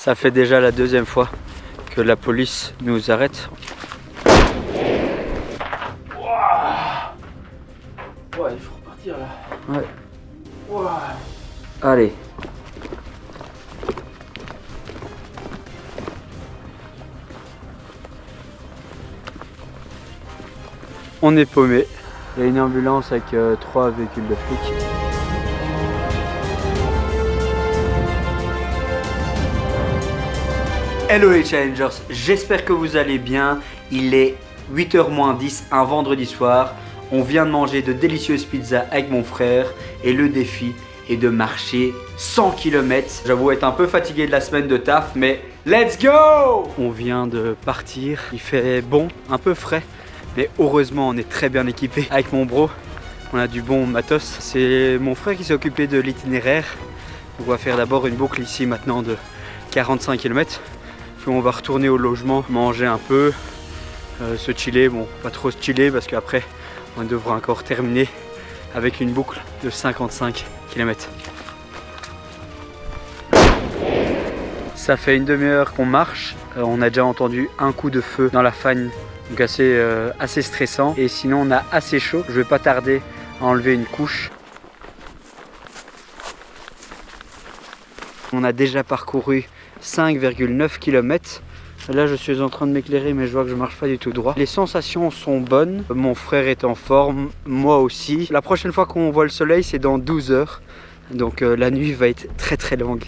Ça fait déjà la deuxième fois que la police nous arrête. Ouais, il faut repartir là. Ouais. Ouais. Allez. On est paumé. Il y a une ambulance avec 3 véhicules de flics. Hello les challengers, j'espère que vous allez bien. Il est 8h moins 10, un vendredi soir. On vient de manger de délicieuses pizzas avec mon frère et le défi est de marcher 100 km. J'avoue être un peu fatigué de la semaine de taf, mais let's go! On vient de partir, il fait bon, un peu frais, mais heureusement on est très bien équipé avec mon bro. On a du bon matos. C'est mon frère qui s'est occupé de l'itinéraire. On va faire d'abord une boucle ici maintenant de 45 km. Puis on va retourner au logement, manger un peu, se chiller. Bon, pas trop se chiller parce qu'après on devra encore terminer avec une boucle de 55 km. Ça fait une demi-heure qu'on marche. On a déjà entendu un coup de feu dans la fagne, donc assez stressant. Et sinon on a assez chaud. Je vais pas tarder à enlever une couche. On a déjà parcouru 5,9 km. Là je suis en train de m'éclairer mais je vois que je marche pas du tout droit. Les sensations sont bonnes, mon frère est en forme, moi aussi. La prochaine fois qu'on voit le soleil c'est dans 12 heures. Donc la nuit va être très très longue.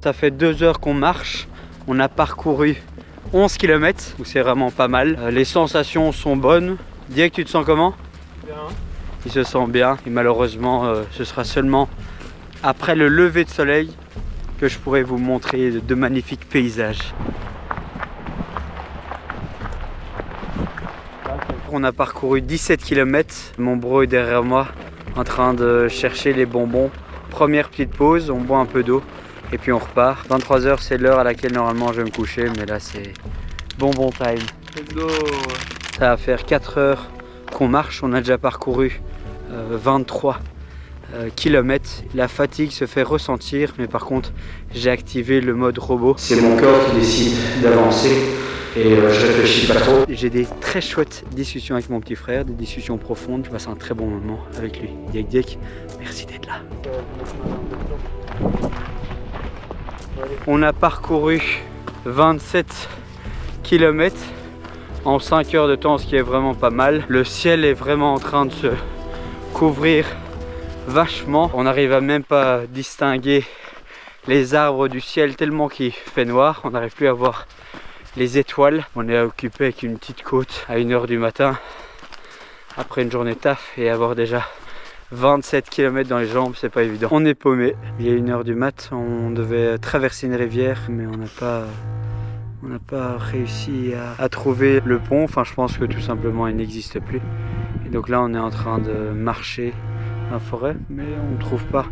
Ça fait 2 heures qu'on marche, on a parcouru 11 km, donc c'est vraiment pas mal. Les sensations sont bonnes. Direct, tu te sens comment? Bien. Il se sent bien et malheureusement ce sera seulement après le lever de soleil que je pourrais vous montrer de magnifiques paysages. On a parcouru 17 km, mon bro est derrière moi en train de chercher les bonbons. Première petite pause, on boit un peu d'eau et puis on repart. 23 h c'est l'heure à laquelle normalement je vais me coucher, mais là c'est bonbon time. Let's go. Ça va faire 4 heures qu'on marche, on a déjà parcouru 23 km. La fatigue se fait ressentir, mais par contre j'ai activé le mode robot. C'est mon corps qui décide d'avancer et je réfléchis pas trop. J'ai des très chouettes discussions avec mon petit frère, des discussions profondes. Je passe un très bon moment avec lui. Diek Diek, merci d'être là. On a parcouru 27 km en 5 heures de temps, ce qui est vraiment pas mal. Le ciel est vraiment en train de se couvrir vachement. On n'arrive à même pas distinguer les arbres du ciel tellement qu'il fait noir. On n'arrive plus à voir les étoiles. On est occupé avec une petite côte à 1 h du matin après une journée de taf, et avoir déjà 27 km dans les jambes, c'est pas évident. On est paumé. Il est 1 h du mat. On devait traverser une rivière, mais on n'a pas réussi à trouver le pont. Enfin, je pense que tout simplement il n'existe plus. Et donc là, on est en train de marcher dans la forêt, mais on ne trouve pas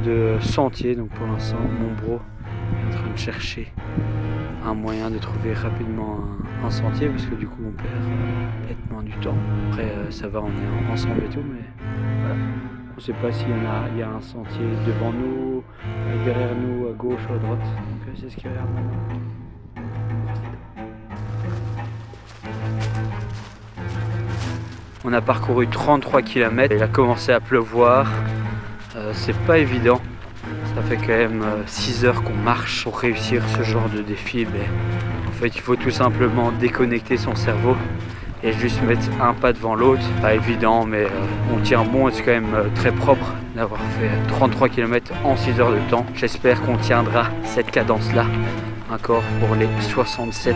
de sentier. Donc pour l'instant, mon bro est en train de chercher un moyen de trouver rapidement un sentier, parce que du coup on perd nettement du temps. Après ça va, on est ensemble et tout, mais voilà. On ne sait pas s'il y a un sentier devant nous, derrière nous, à gauche ou à droite. Donc c'est ce qu'il regarde maintenant. On a parcouru 33 km, il a commencé à pleuvoir, c'est pas évident. Ça fait quand même 6 heures qu'on marche. Pour réussir ce genre de défi, en fait il faut tout simplement déconnecter son cerveau et juste mettre un pas devant l'autre. Pas évident, mais on tient bon et c'est quand même très propre d'avoir fait 33 km en 6 heures de temps. J'espère qu'on tiendra cette cadence là encore pour les 67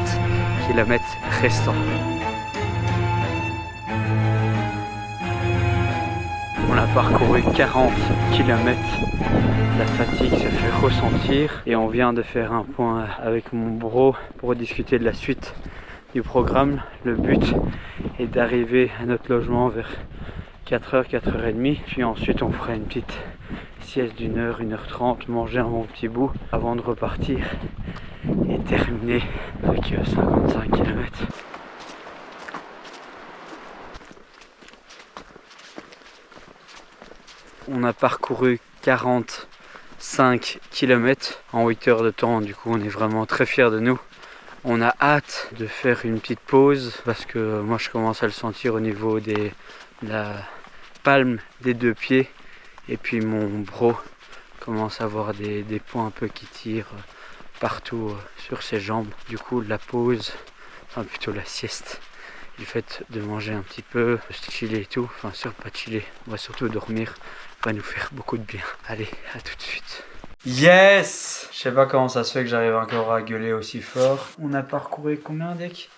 km restants. On a parcouru 40 km, la fatigue se fait ressentir et on vient de faire un point avec mon bro pour discuter de la suite du programme. Le but est d'arriver à notre logement vers 4h, 4h30, puis ensuite on fera une petite sieste d'1 h, 1 h 30, manger un bon petit bout avant de repartir et terminer avec 55 km. On a parcouru 40 5 km en 8 heures de temps. Du coup on est vraiment très fiers de nous. On a hâte de faire une petite pause parce que moi je commence à le sentir au niveau de la palme des deux pieds. Et puis mon bro commence à avoir des points un peu qui tirent partout sur ses jambes. Du coup la pause, enfin plutôt la sieste, le fait de manger un petit peu, de chiller et tout, enfin pas chiller, on va surtout dormir, va nous faire beaucoup de bien. Allez, à tout de suite. Yes! Je sais pas comment ça se fait que j'arrive encore à gueuler aussi fort. On a parcouru combien, Deck?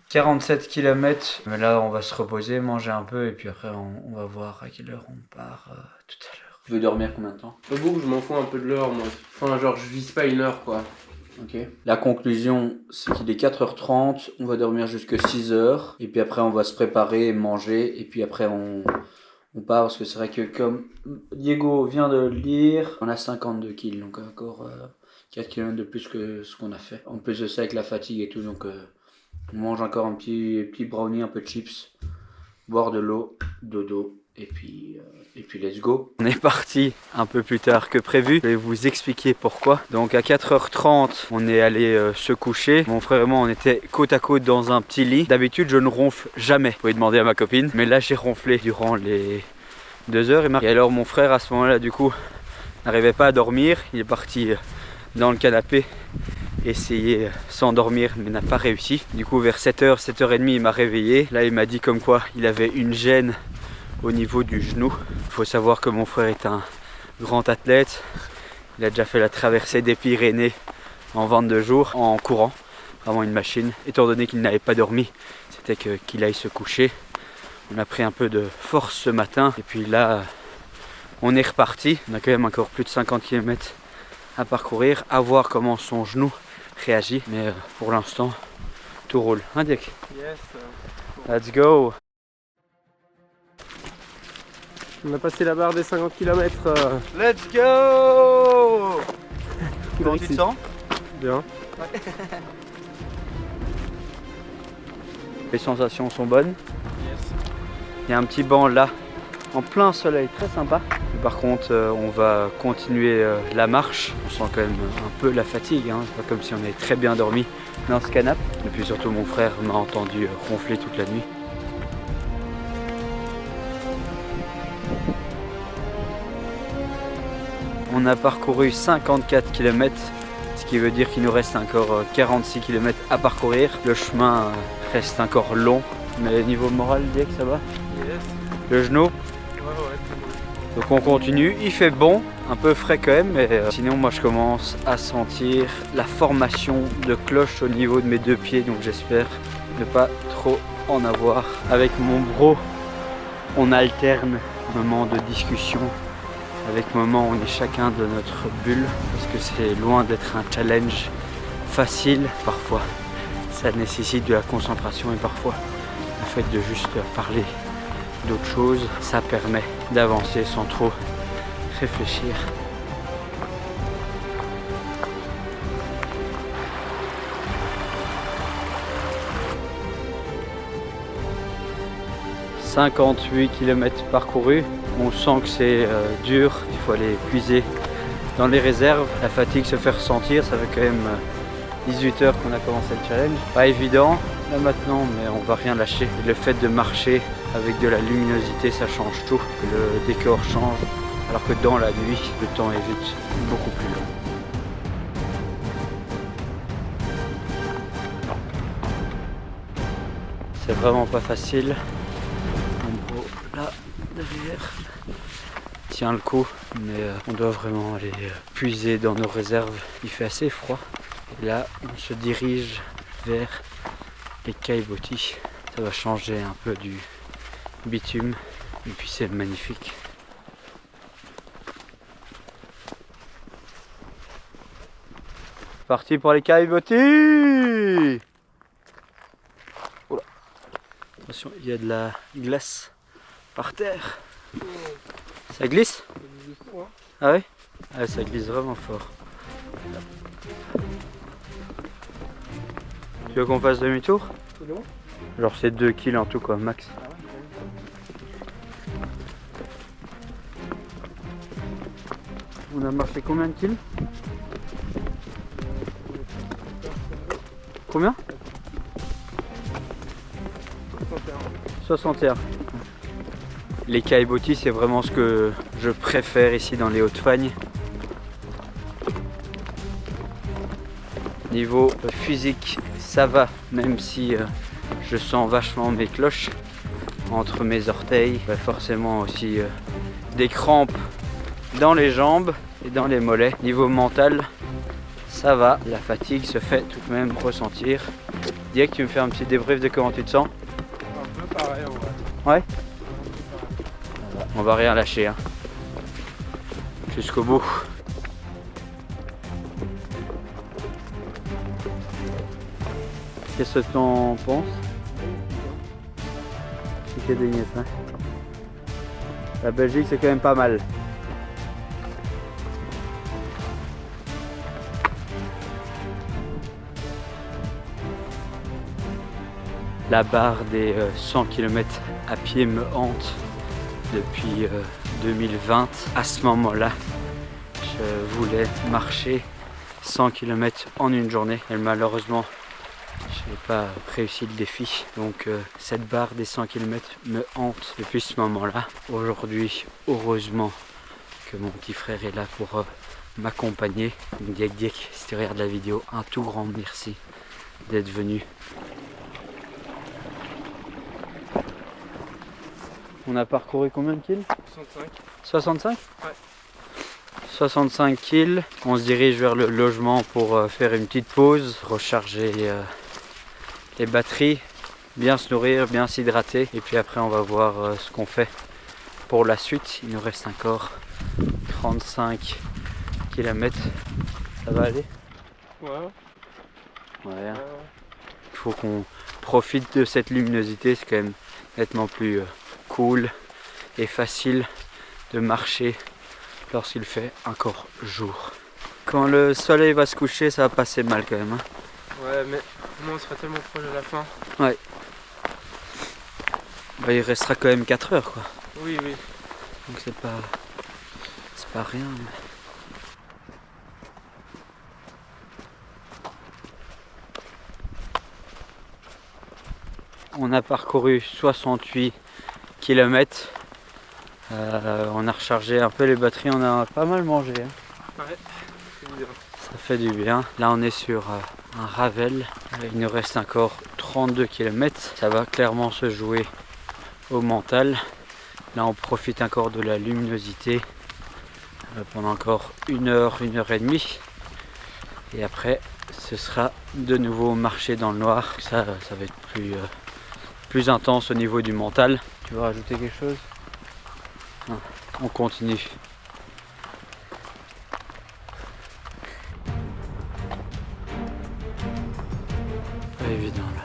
47 km. Mais là, on va se reposer, manger un peu et puis après, on va voir à quelle heure on part tout à l'heure. Tu veux dormir combien de temps? Pas beaucoup, je m'en fous un peu de l'heure, moi. Enfin, genre, je vise pas une heure, quoi. Ok. La conclusion, c'est qu'il est 4h30, on va dormir jusqu'à 6h. Et puis après, on va se préparer, manger. Et puis après, on part parce que c'est vrai que comme Diego vient de le dire, on a 52 kills, donc encore 4 km de plus que ce qu'on a fait. En plus de ça, avec la fatigue et tout, donc on mange encore un petit brownie, un peu de chips, boire de l'eau, dodo. Et puis let's go. On est parti un peu plus tard que prévu. Je vais vous expliquer pourquoi. Donc à 4h30, on est allé se coucher. Mon frère et moi, on était côte à côte dans un petit lit. D'habitude, je ne ronfle jamais. Vous pouvez demander à ma copine. Mais là, j'ai ronflé durant les 2 heures. Et alors mon frère, à ce moment-là, du coup, n'arrivait pas à dormir. Il est parti dans le canapé, essayer de s'endormir, mais n'a pas réussi. Du coup, vers 7h, 7h30, il m'a réveillé. Là, il m'a dit comme quoi il avait une gêne au niveau du genou. Il faut savoir que mon frère est un grand athlète. Il a déjà fait la traversée des Pyrénées en 22 jours en courant. Vraiment une machine. Étant donné qu'il n'avait pas dormi, c'était qu'il aille se coucher. On a pris un peu de force ce matin. Et puis là, on est reparti. On a quand même encore plus de 50 km à parcourir. À voir comment son genou réagit. Mais pour l'instant, tout roule. Hein, Dick? Yes. Let's go! On a passé la barre des 50 km. Let's go! Comment tu te sens? Bien. Ouais. Les sensations sont bonnes. Yes. Il y a un petit banc là, en plein soleil, très sympa. Par contre, on va continuer la marche. On sent quand même un peu la fatigue, hein. C'est pas comme si on avait très bien dormi dans ce canapé. Et puis surtout, mon frère m'a entendu ronfler toute la nuit. On a parcouru 54 km, ce qui veut dire qu'il nous reste encore 46 km à parcourir. Le chemin reste encore long, mais niveau moral, Dick, ça va? Yes. Le genou? Ouais. Donc on continue, il fait bon, un peu frais quand même, mais sinon moi je commence à sentir la formation de cloche au niveau de mes deux pieds, donc j'espère ne pas trop en avoir. Avec mon bro, on alterne moments de discussion avec moments où on est chacun de notre bulle, parce que c'est loin d'être un challenge facile. Parfois ça nécessite de la concentration et parfois le fait de juste parler d'autres choses, ça permet d'avancer sans trop réfléchir. « 58 km parcourus. On sent que c'est dur, il faut aller puiser dans les réserves. La fatigue se fait ressentir, ça fait quand même 18 heures qu'on a commencé le challenge. Pas évident là maintenant, mais on va rien lâcher. Et le fait de marcher avec de la luminosité, ça change tout. Le décor change, alors que dans la nuit, le temps est vite beaucoup plus long. C'est vraiment pas facile. Mon bro là derrière tient le coup, mais on doit vraiment aller puiser dans nos réserves. Il fait assez froid. Et là, on se dirige vers les Caillebotis. Ça va changer un peu du bitume et puis c'est magnifique. Parti pour les Caillebotis. Oula. Attention, il y a de la glace par terre. Ça glisse? Ah oui? Ah, ça glisse vraiment fort. Tu veux qu'on fasse demi-tour? Genre c'est 2 kills en tout quoi, max. On a marché combien de kills? Combien? 61. Les caillebotis, c'est vraiment ce que je préfère ici dans les Hautes-Fagnes. Niveau physique, ça va, même si je sens vachement mes cloches entre mes orteils. Forcément aussi des crampes dans les jambes et dans les mollets. Niveau mental, ça va, la fatigue se fait tout de même ressentir. Dis que tu me fais un petit débrief de comment tu te sens? Un peu pareil en vrai. Ouais. On va rien lâcher, hein. Jusqu'au bout. Qu'est-ce que t'en penses? C'est que des niaises, hein. La Belgique, c'est quand même pas mal. La barre des 100 km à pied me hante depuis 2020. À ce moment-là, je voulais marcher 100 km en une journée. Et malheureusement, je n'ai pas réussi le défi. Donc cette barre des 100 km me hante depuis ce moment-là. Aujourd'hui, heureusement que mon petit frère est là pour m'accompagner. Diek, si tu regardes la vidéo, un tout grand merci d'être venu. On a parcouru combien de kills? 65. 65? Ouais. 65 kills. On se dirige vers le logement pour faire une petite pause, recharger les batteries, bien se nourrir, bien s'hydrater. Et puis après on va voir ce qu'on fait pour la suite. Il nous reste encore 35 km. Ça va aller? Ouais. Ouais. Il faut qu'on profite de cette luminosité, c'est quand même nettement plus cool et facile de marcher lorsqu'il fait encore jour. Quand le soleil va se coucher, ça va passer mal quand même, hein. Ouais, mais moi on sera tellement proche de la fin. Ouais. Bah, il restera quand même 4 heures, quoi. Oui. Donc c'est pas rien. Mais... On a parcouru 68 km. On a rechargé un peu les batteries, on a pas mal mangé, hein. Ouais, c'est bien. Ça fait du bien. Là on est sur un Ravel. Il nous reste encore 32 km. Ça va clairement se jouer au mental. Là on profite encore de la luminosité pendant encore 1 heure, 1 heure et demie. Et après ce sera de nouveau marcher dans le noir. Ça va être plus intense au niveau du mental. Tu veux rajouter quelque chose? Non, on continue. Pas évident là.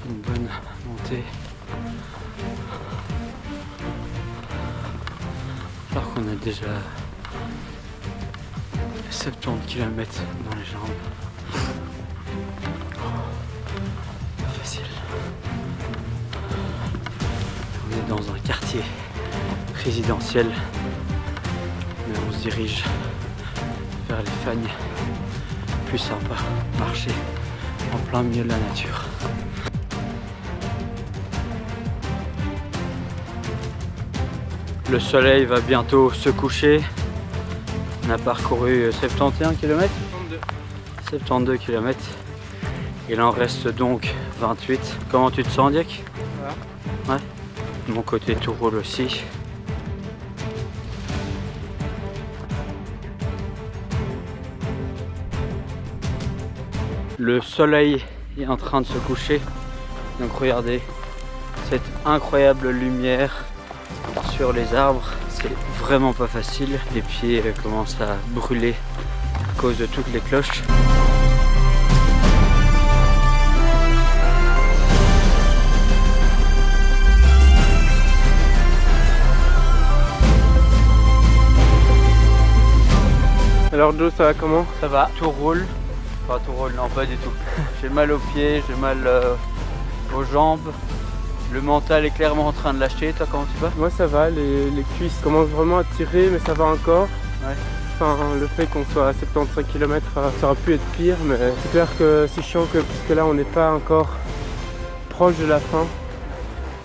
Une bonne montée. Alors qu'on a déjà 70 km dans les jambes. Pas facile. On est dans un quartier résidentiel, mais on se dirige vers les Fagnes. Plus sympa, marcher en plein milieu de la nature. Le soleil va bientôt se coucher. On a parcouru 71 km. 72 km. Il en reste donc 28. Comment tu te sens, Diek? Ouais. De mon côté, tout roule aussi. Le soleil est en train de se coucher. Donc regardez cette incroyable lumière sur les arbres. C'est vraiment pas facile. Les pieds commencent à brûler à cause de toutes les cloches. Alors Joe, ça va comment? Ça va, tout roule. Enfin tout roule, non pas du tout. J'ai mal aux pieds, j'ai mal aux jambes. Le mental est clairement en train de lâcher. Toi comment tu vas? Moi ça va, les cuisses commencent vraiment à tirer, mais ça va encore. Ouais. Enfin, le fait qu'on soit à 75 km, ça aurait pu être pire, mais c'est clair que c'est chiant puisque là on n'est pas encore proche de la fin.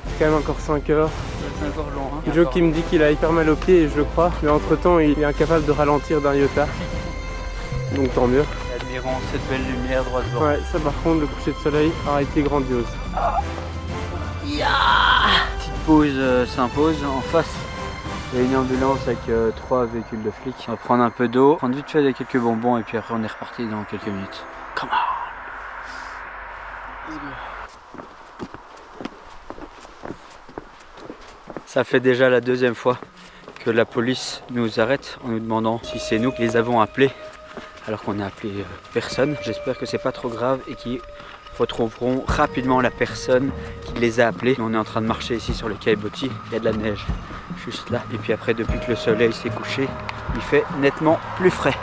C'est quand même encore 5 heures. C'est encore long. Hein. Joe qui me dit qu'il a hyper mal aux pieds et je le crois, mais entre temps il est incapable de ralentir d'un iota. Donc tant mieux. Admirons cette belle lumière droit devant. Ouais, ça par contre, le coucher de soleil a été grandiose. Petite pause s'impose en face. Il y a une ambulance avec 3 véhicules de flics. On va prendre un peu d'eau, prendre vite fait quelques bonbons et puis après on est reparti dans quelques minutes. Come on! Ça fait déjà la deuxième fois que la police nous arrête en nous demandant si c'est nous qui les avons appelés alors qu'on n'a appelé personne. J'espère que c'est pas trop grave et qu'ils retrouveront rapidement la personne qui les a appelés. On est en train de marcher ici sur le quai Botti, il y a de la neige juste là. Et puis après, depuis que le soleil s'est couché, il fait nettement plus frais.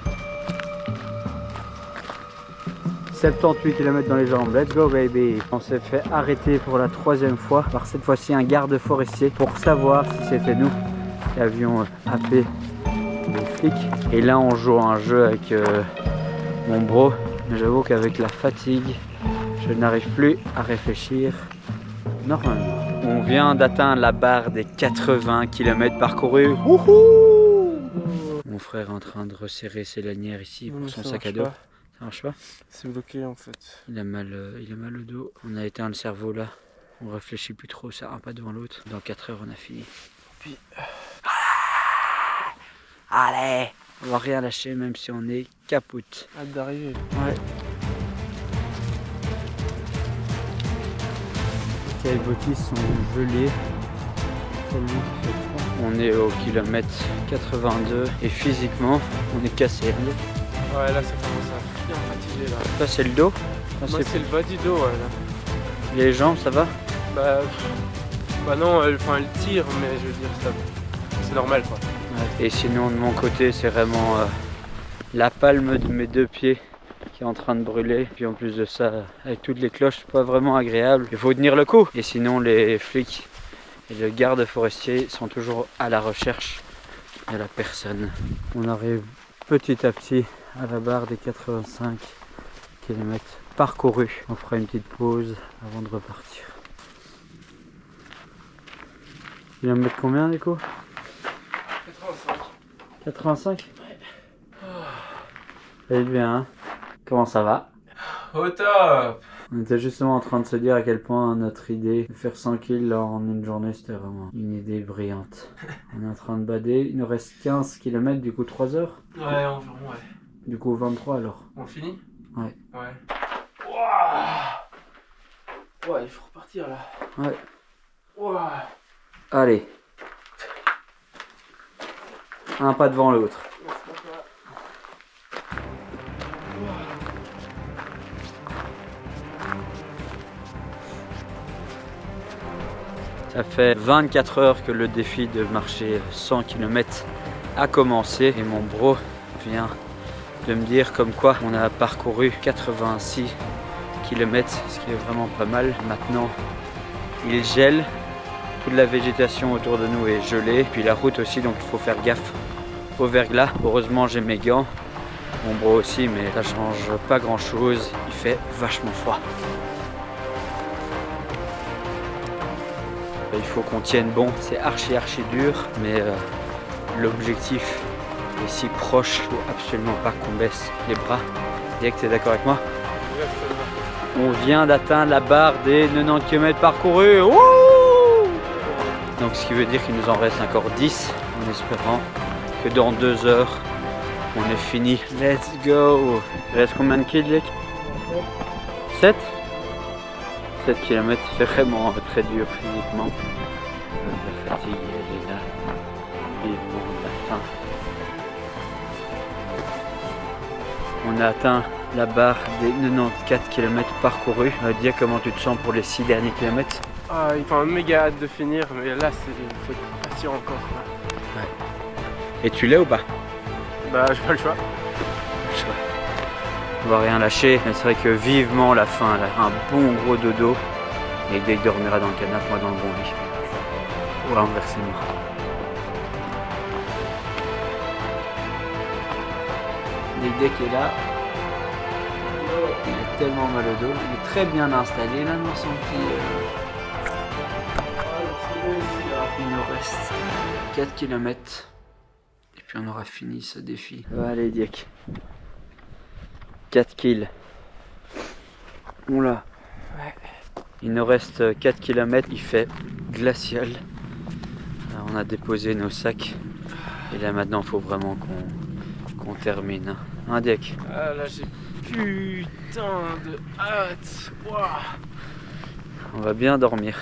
78 km dans les jambes, let's go baby. On s'est fait arrêter pour la 3e fois par cette fois-ci un garde forestier pour savoir si c'était nous qui avions appelé les flics. Et là on joue à un jeu avec mon bro, mais j'avoue qu'avec la fatigue, je n'arrive plus à réfléchir normalement. On vient d'atteindre la barre des 80 km parcourus. Wouhou! Mon frère est en train de resserrer ses lanières ici pour son sac à dos. Ça marche pas? C'est bloqué en fait. Il a mal au dos. On a éteint le cerveau là. On réfléchit plus trop, ça un pas devant l'autre. Dans 4 heures on a fini. Puis... Allez! On va rien lâcher même si on est capoute. Hâte d'arriver. Ouais. Les bottis sont gelés. On est au kilomètre 82 et physiquement on est cassé. Ouais, là ça commence à bien fatiguer là. Ça c'est le dos? Moi c'est le bas du dos, ouais là. Les jambes ça va? Bah non, elle tire, mais je veux dire, c'est normal quoi. Ouais. Et sinon de mon côté c'est vraiment la palme de mes 2 pieds qui est en train de brûler. Puis en plus de ça, avec toutes les cloches, pas vraiment agréable. Il faut tenir le coup. Et sinon les flics et le garde forestier sont toujours à la recherche de la personne. On arrive petit à petit à la barre des 85 km parcourus. On fera une petite pause avant de repartir. Il va me mettre combien du coup? 85. 85? Ouais. Ça va bien hein? Comment ça va? Au top! On était justement en train de se dire à quel point notre idée de faire 100 kills en une journée c'était vraiment une idée brillante. On est en train de bader, il nous reste 15 km du coup 3 heures? Ouais environ ouais. Du coup 23 alors? On finit? Ouais. Ouais. Wow. Ouais il faut repartir là. Ouais. Wow. Allez. Un pas devant l'autre. Ça fait 24 heures que le défi de marcher 100 km a commencé et mon bro vient de me dire comme quoi on a parcouru 86 km, ce qui est vraiment pas mal. Maintenant il gèle, toute la végétation autour de nous est gelée, puis la route aussi, donc il faut faire gaffe au verglas. Heureusement j'ai mes gants, mon bro aussi, mais ça change pas grand chose, il fait vachement froid. Il faut qu'on tienne bon, c'est archi dur, mais l'objectif est si proche, il faut absolument pas qu'on baisse les bras. Dirk, tu es d'accord avec moi? On vient d'atteindre la barre des 90 km parcourus. Wouh! Donc ce qui veut dire qu'il nous en reste encore 10, en espérant que dans 2 heures, on est fini. Let's go! Il reste combien de kills, Dirk? 7? 7 km, c'est vraiment très dur physiquement. La fatigue, elle est là. Vivement la fin. On a atteint la barre des 94 km parcourus. Dis comment tu te sens pour les 6 derniers kilomètres? Ah, il fait méga hâte de finir, mais là c'est patient encore. Quoi. Ouais. Et tu l'es ou pas? Bah j'ai pas le choix. On va rien lâcher, mais c'est vrai que vivement la fin, là, un bon gros dodo. Et dès qu'il dormira dans le canapé, moi dans le bon lit. Ou inversement. Dès qu'il est là, il a tellement mal au dos. Il est très bien installé là dans son petit... Il nous reste 4 km. Et puis on aura fini ce défi. Allez Diek. 4 kills. Oula. Ouais. Il nous reste 4 km. Il fait glacial. Alors, on a déposé nos sacs. Et là maintenant il faut vraiment qu'on termine. Hein Diek? Ah là j'ai putain de hâte. Wow. On va bien dormir.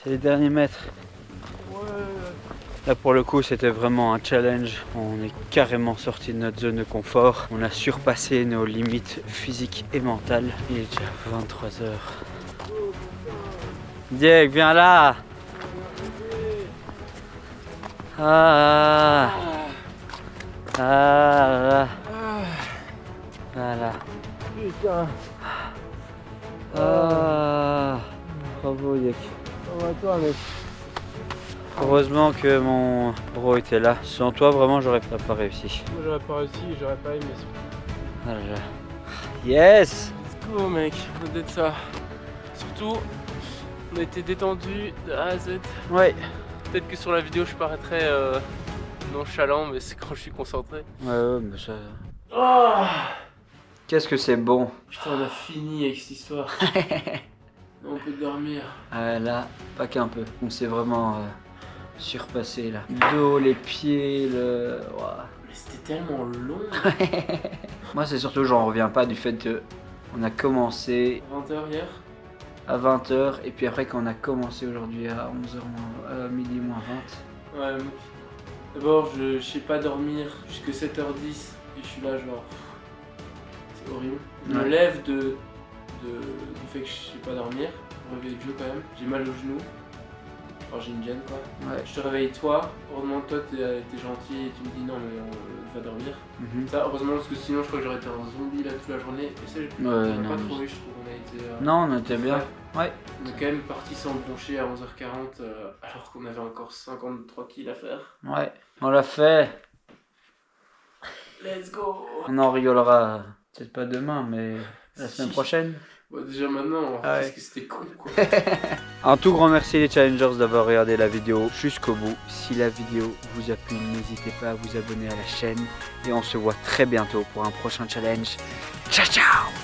C'est les derniers mètres. Ouais. Là pour le coup c'était vraiment un challenge. On est carrément sorti de notre zone de confort. On a surpassé nos limites physiques et mentales. Il est déjà 23h. Diego, viens là. Ah. Ah. Voilà. Putain. Ah. Bravo Diego. On va toi mec. Heureusement que mon bro était là. Sans toi, vraiment, j'aurais pas réussi. Moi j'aurais pas réussi, j'aurais pas aimé. Ah là là. Yes! Let's go mec, on est de ça. Surtout, on a été détendu de A à Z. Ouais. Peut-être que sur la vidéo je paraîtrais nonchalant, mais c'est quand je suis concentré. Ouais, mais ça... Oh Qu'est-ce que c'est bon. putain, on a fini avec cette histoire. On peut dormir. Ah là, pas qu'un peu. On s'est vraiment surpassé là. Le dos, les pieds, le... Ouah. Mais c'était tellement long. Moi, c'est surtout, j'en reviens pas du fait que on a commencé 20h hier. à 20h et puis après qu'on a commencé aujourd'hui à 11h midi moins 20. Ouais, mec. D'abord, je sais pas dormir jusque 7h10 et je suis là genre... C'est horrible. Je me Ouais. lève du fait que je sais pas dormir. Réveil de jeu quand même. J'ai mal au genou. Alors j'ai une gêne quoi. Ouais. Je te réveille toi. Heureusement toi t'es gentil et tu me dis non mais on va dormir. Mhm. Ça heureusement parce que sinon je crois que j'aurais été un zombie là toute la journée. Et ça j'ai Ouais, pas non, trouvé je trouve. On a été... Non, on était bien. frais. Ouais. On est quand même parti sans broncher à 11h40 alors qu'on avait encore 53 kills à faire. Ouais. On l'a fait. Let's go. On en rigolera peut-être pas demain, mais la semaine prochaine. Bon, déjà maintenant, Ah ouais. parce que c'était con quoi. Un tout grand merci les challengers d'avoir regardé la vidéo jusqu'au bout. Si la vidéo vous a plu, n'hésitez pas à vous abonner à la chaîne. Et on se voit très bientôt pour un prochain challenge. Ciao ciao!